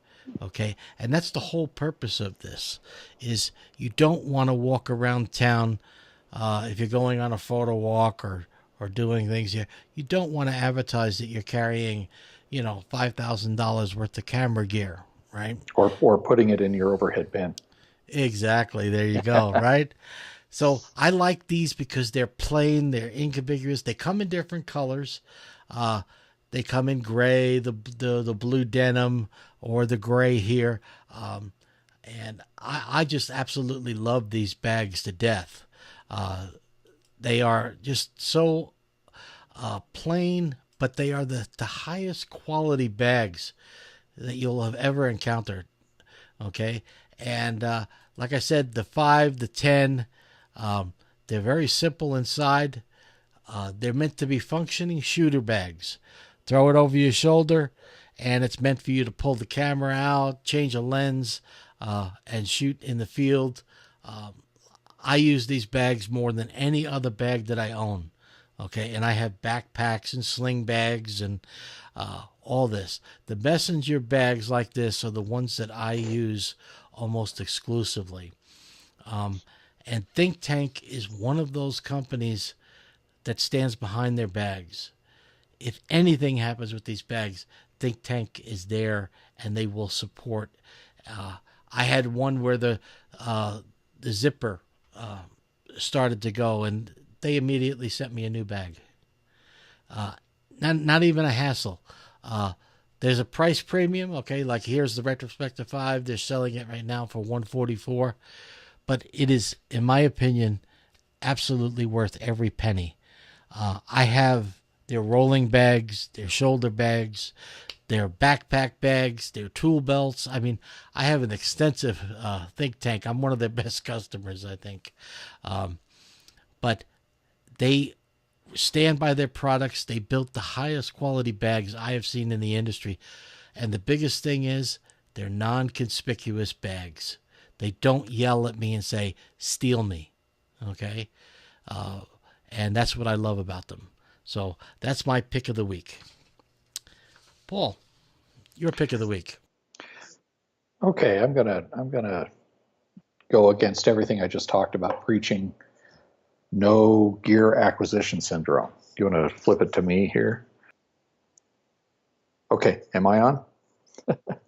Okay. And that's the whole purpose of this, is you don't want to walk around town, if you're going on a photo walk or doing things here. You don't want to advertise that you're carrying, $5,000 worth of camera gear, right? Or putting it in your overhead bin. Exactly. There you go. Right. So I like these because they're plain, they're inconspicuous. They come in different colors. They come in gray, the blue denim, or the gray here. And I just absolutely love these bags to death. They are just so plain, but they are the highest quality bags that you'll have ever encountered. Okay. And like I said, the 5, the 10, they're very simple inside. They're meant to be functioning shooter bags. Throw it over your shoulder, and it's meant for you to pull the camera out, change a lens, and shoot in the field. I use these bags more than any other bag that I own. Okay, and I have backpacks and sling bags and all this. The messenger bags like this are the ones that I use almost exclusively. And Think Tank is one of those companies that stands behind their bags. If anything happens with these bags, Think Tank is there and they will support. I had one where the zipper started to go, and they immediately sent me a new bag. Not even a hassle. There's a price premium. Okay, like here's the Retrospective 5. They're selling it right now for $144. But it is, in my opinion, absolutely worth every penny. I have their rolling bags, their shoulder bags, their backpack bags, their tool belts. I mean, I have an extensive Think Tank. I'm one of their best customers, I think. But they stand by their products. They built the highest quality bags I have seen in the industry. And the biggest thing is they're non-conspicuous bags. They don't yell at me and say, steal me. Okay? And that's what I love about them. So that's my pick of the week. Paul, your pick of the week. Okay, I'm gonna go against everything I just talked about, preaching no gear acquisition syndrome. Do you want to flip it to me here? Okay, am I on?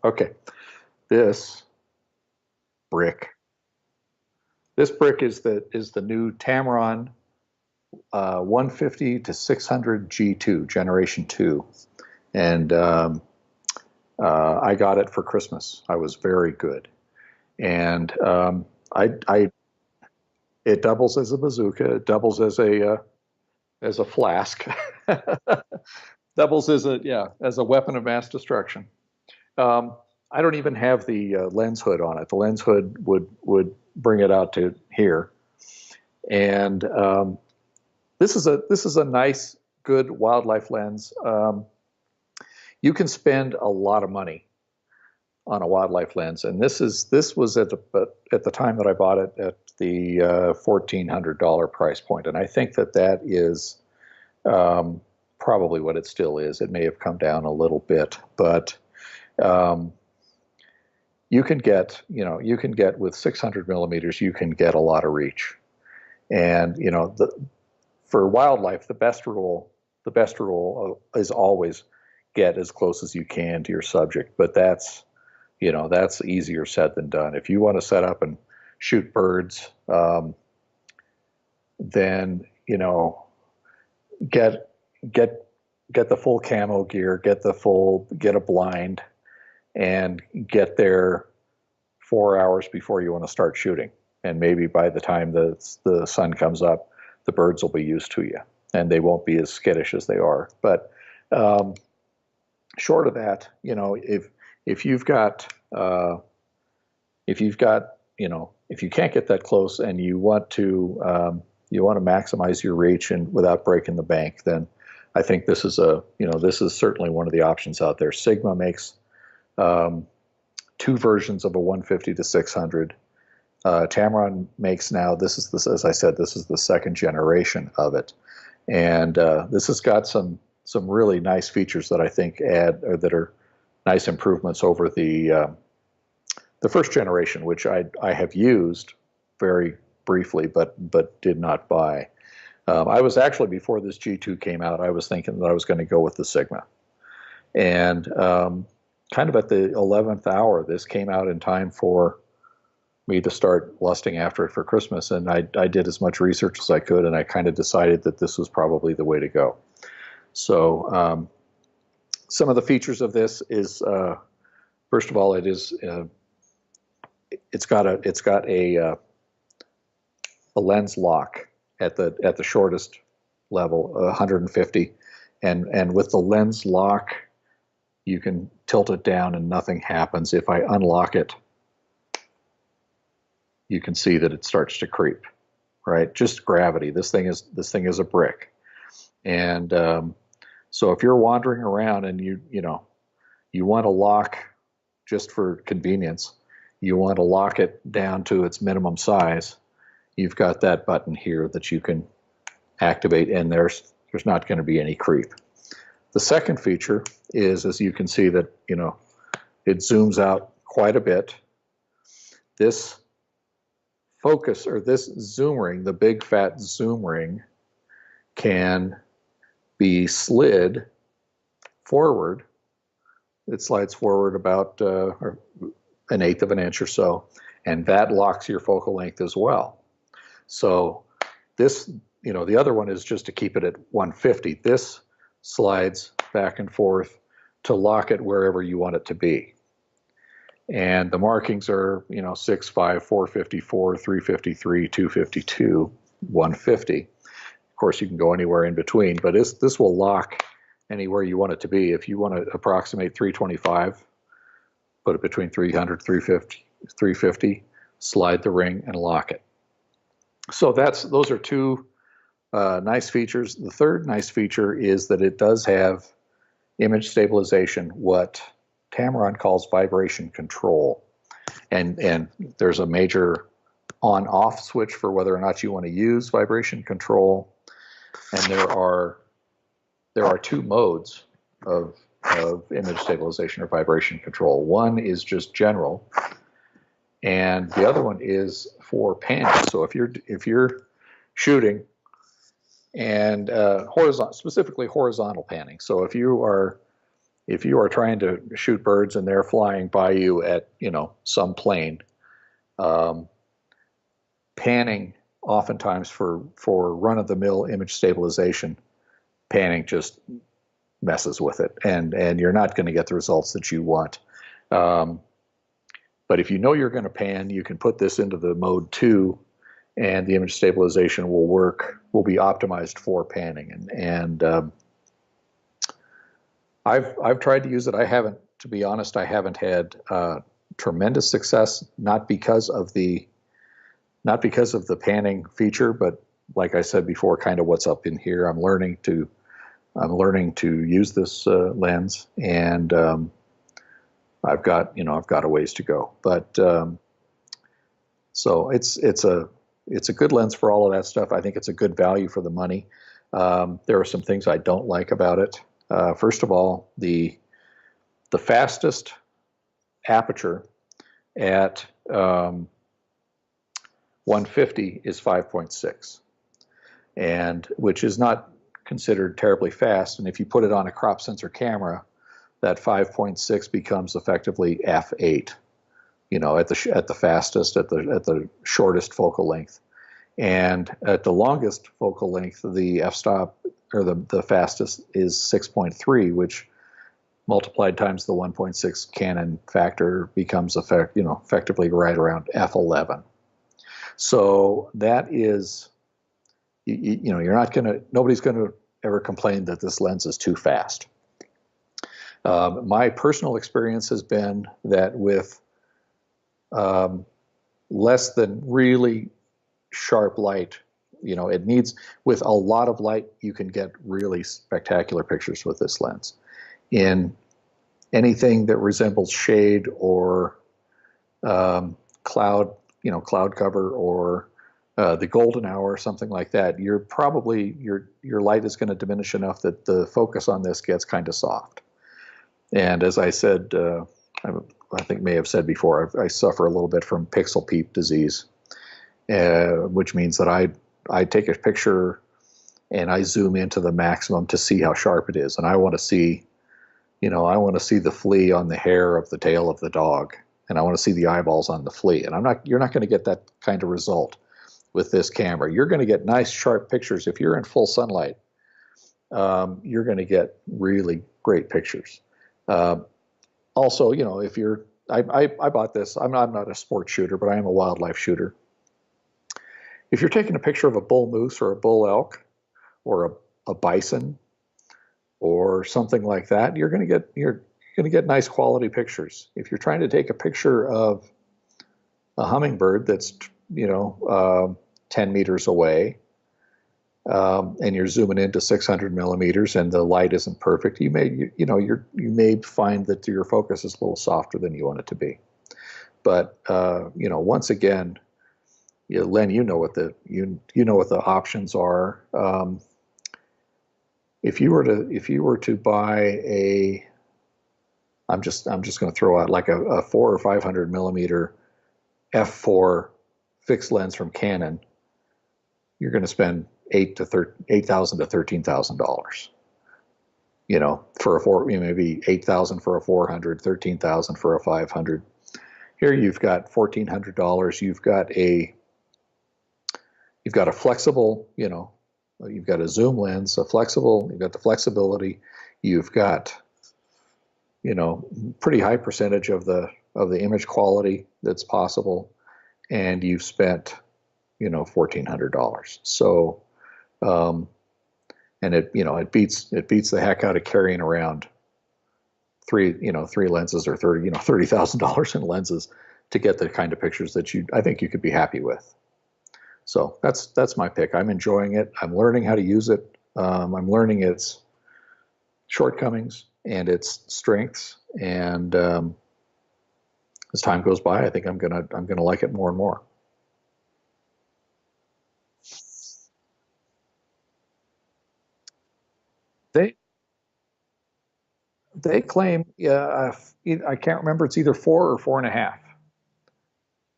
Okay, this brick. This brick is the new Tamron 150 to 600 G2 Generation 2, and I got it for Christmas. I was very good, and I it doubles as a bazooka. It doubles as a flask. Doubles as a weapon of mass destruction. I don't even have the lens hood on it. The lens hood would bring it out to here, and this is a nice, good wildlife lens. You can spend a lot of money on a wildlife lens, and this was at the time that I bought it at the $1,400 price point, and I think that is probably what it still is. It may have come down a little bit, but you can get with 600 millimeters, you can get a lot of reach, and for wildlife, the best rule is always get as close as you can to your subject, but that's easier said than done. If you want to set up and shoot birds, then get the full camo gear, get a blind, and get there 4 hours before you want to start shooting. And maybe by the time the sun comes up, the birds will be used to you, and they won't be as skittish as they are. But short of that, if you can't get that close and you want to maximize your reach and without breaking the bank, then I think this is certainly one of the options out there. Sigma makes two versions of a 150 to 600. Tamron makes now, as I said, this is the second generation of it, and this has got some really nice features that I think that are nice improvements over the first generation, which I have used very briefly, but did not buy. I was actually, before this G2 came out, I was thinking that I was going to go with the Sigma, and kind of at the 11th hour, this came out in time for me to start lusting after it for Christmas, and I did as much research as I could, and I kind of decided that this was probably the way to go. So some of the features of this is, first of all, it's got a lens lock at the shortest level, 150, and with the lens lock, you can tilt it down and nothing happens. If I unlock it, you can see that it starts to creep, right? Just gravity. This thing is a brick, and so if you're wandering around and you want to lock, just for convenience, you want to lock it down to its minimum size, you've got that button here that you can activate, and there's not going to be any creep. The second feature is, as you can see, that it zooms out quite a bit. This focus, or this zoom ring, the big fat zoom ring, can be slid forward. It slides forward about an eighth of an inch or so, and that locks your focal length as well. So this, the other one is just to keep it at 150. This slides back and forth to lock it wherever you want it to be. And the markings are, 6.5, 454, 353, 252, 150. Of course, you can go anywhere in between, but this will lock anywhere you want it to be. If you want to approximate 325, put it between 300, 350, slide the ring and lock it. So those are two nice features. The third nice feature is that it does have image stabilization, what Tamron calls vibration control. and there's a major on-off switch for whether or not you want to use vibration control. And there are two modes of image stabilization or vibration control. One is just general, and the other one is for panning. So if you're shooting and specifically horizontal panning. So if you are trying to shoot birds and they're flying by you at some plane, panning oftentimes for run-of-the-mill image stabilization, panning just messes with it, and you're not going to get the results that you want. But if you know you're going to pan, you can put this into the mode 2, and the image stabilization will be optimized for panning. And I've tried to use it. To be honest, I haven't had tremendous success, not because of the panning feature, but like I said before, kind of what's up in here. I'm learning to use this lens, and I've got a ways to go. But so it's a good lens for all of that stuff. I think it's a good value for the money. There are some things I don't like about it. First of all, the fastest aperture at 150 is 5.6, and which is not considered terribly fast. And if you put it on a crop sensor camera, that 5.6 becomes effectively f8. At the fastest, at the shortest focal length, and at the longest focal length, the f-stop or the fastest is 6.3, which multiplied times the 1.6 Canon factor becomes effectively right around f11. So that is, nobody's going to ever complain that this lens is too fast. My personal experience has been that with less than really sharp light, with a lot of light, you can get really spectacular pictures with this lens. In anything that resembles shade or cloud cover, or the golden hour, or something like that, your light is going to diminish enough that the focus on this gets kind of soft. And as I said, I think may have said before, I suffer a little bit from pixel peep disease, which means that I take a picture and I zoom into the maximum to see how sharp it is, and I want to see the flea on the hair of the tail of the dog, and I want to see the eyeballs on the flea. And you're not going to get that kind of result with this camera. You're going to get nice sharp pictures if you're in full sunlight. You're going to get really great pictures. Also, if I bought this, I'm not a sports shooter, but I am a wildlife shooter. If you're taking a picture of a bull moose or a bull elk or a bison or something like that, you're going to get nice quality pictures. If you're trying to take a picture of a hummingbird that's 10 meters away, and you're zooming into 600 millimeters and the light isn't perfect, you may find that your focus is a little softer than you want it to be. But once again, Len, you know what the options are. If you were to buy I'm just going to throw out like a 400 or 500 millimeter f4 fixed lens from Canon, you're going to spend $8,000 to $13,000. For maybe $8,000 for a 400, $13,000 for a 500. Here you've got $1,400. You've got a flexible, you've got a zoom lens, you've got the flexibility, you've got, pretty high percentage of the image quality that's possible, and you've spent, $1,400. So, and it beats the heck out of carrying around three lenses or $30,000 in lenses to get the kind of pictures that I think you could be happy with. So that's my pick. I'm enjoying it. I'm learning how to use it. I'm learning its shortcomings and its strengths, and as time goes by, I think I'm gonna like it more and more. They they claim, yeah, I can't remember. It's either 4 or 4.5.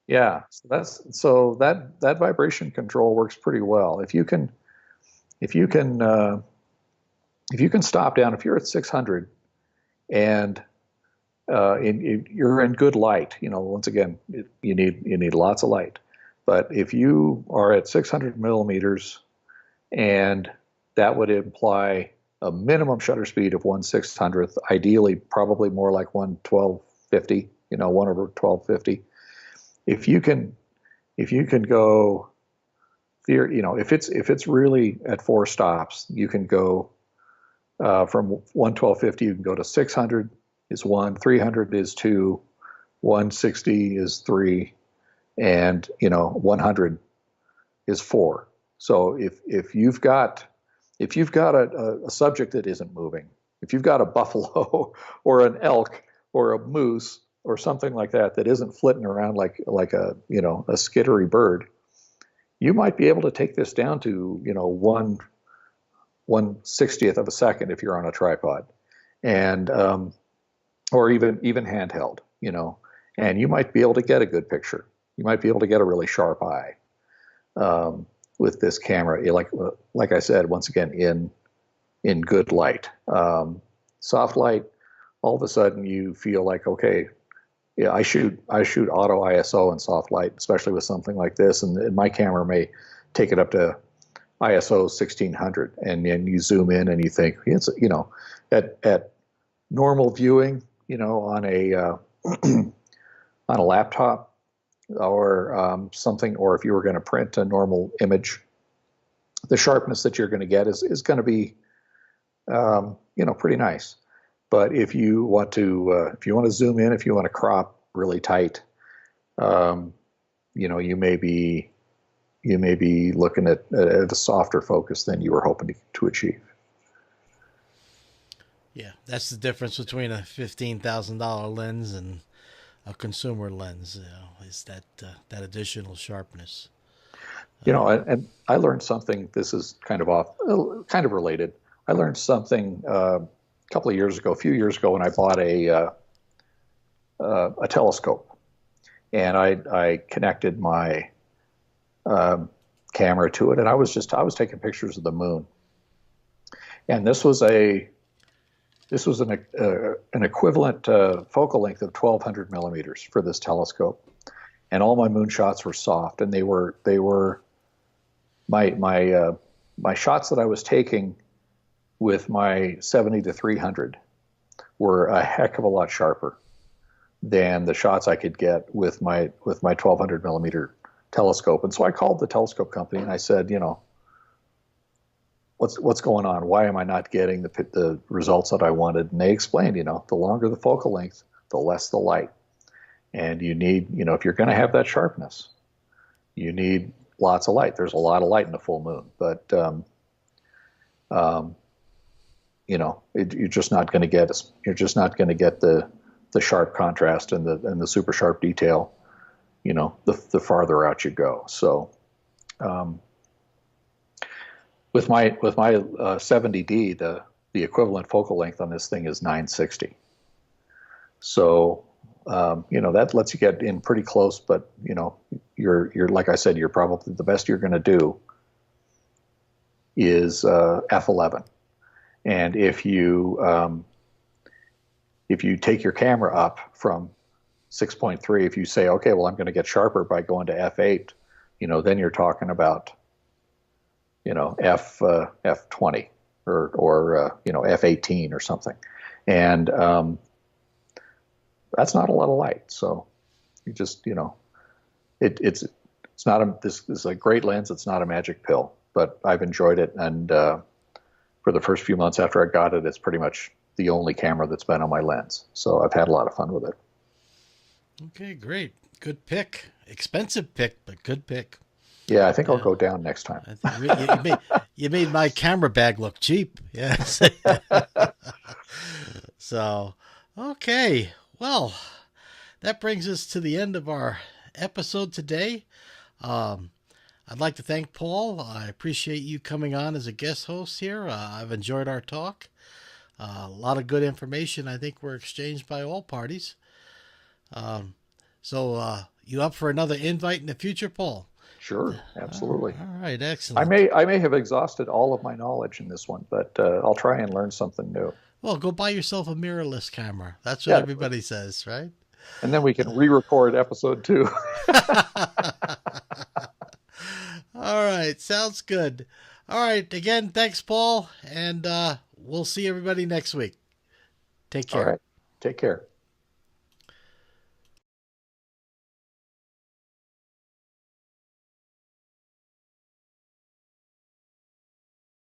Yeah, so that vibration control works pretty well. If you can if you can stop down, if you're at 600 and you're in good light, once again, you need lots of light. But if you are at 600 millimeters, and that would imply a minimum shutter speed of 1/600th, ideally probably more like 1/1250, 1/1250. If you can if you can go if it's really at 4 stops, you can go from 1/1250, you can go to 600 is 1, 300 is 2, 160 is 3, and 100 is 4. So if you've got a subject that isn't moving, if you've got a buffalo or an elk or a moose or something like that that isn't flitting around like a skittery bird, you might be able to take this down to 1/60th of a second if you're on a tripod, and or even handheld, and you might be able to get a good picture. You might be able to get a really sharp eye with this camera. Like I said, once again, in good light. Soft light, all of a sudden you feel like, okay, yeah, I shoot auto ISO in soft light, especially with something like this, and my camera may take it up to ISO 1600, and then you zoom in and you think it's at normal viewing, on a on a laptop or something, or if you were going to print a normal image, the sharpness that you're going to get is going to be pretty nice. But if you want to zoom in, if you want to crop really tight, you may be looking at a softer focus than you were hoping to achieve. Yeah, that's the difference between a $15,000 lens and a consumer lens. Is that additional sharpness? And I learned something. This is kind of related. I learned something a few years ago, when I bought a telescope, and I connected my camera to it, and I was taking pictures of the moon, and this was an equivalent focal length of 1,200 millimeters for this telescope, and all my moon shots were soft, and they were my shots that I was taking with my 70 to 300 were a heck of a lot sharper than the shots I could get with my 1,200 millimeter telescope. And so I called the telescope company and I said, what's going on? Why am I not getting the results that I wanted? And they explained, the longer the focal length, the less the light. And you need, if you're going to have that sharpness, you need lots of light. There's a lot of light in the full moon, but you're just not going to get the sharp contrast and the super sharp detail, the farther out you go. So with my 70D, the equivalent focal length on this thing is 960. So that lets you get in pretty close, but you're like I said, you're probably the best you're going to do is f11. And if you take your camera up from 6.3, if you say, okay, well, I'm going to get sharper by going to f8, then you're talking about f20 or f18 or something, and that's not a lot of light. So you just it's not this is a great lens. It's not a magic pill, but I've enjoyed it, and for the first few months after I got it, it's pretty much the only camera that's been on my lens. So I've had a lot of fun with it. Okay, great. Good pick. Expensive pick, but good pick. Yeah, I think I'll go down next time. You made my camera bag look cheap. Yes. So, okay. Well, that brings us to the end of our episode today. I'd like to thank Paul. I appreciate you coming on as a guest host here. I've enjoyed our talk. A lot of good information I think were exchanged by all parties. So you up for another invite in the future, Paul? Sure, absolutely. All right, excellent. I may have exhausted all of my knowledge in this one, but I'll try and learn something new. Well, go buy yourself a mirrorless camera. That's what everybody says, right? And then we can re-record episode 2. All right, sounds good. All right, again, thanks, Paul, and we'll see everybody next week. Take care. All right, take care.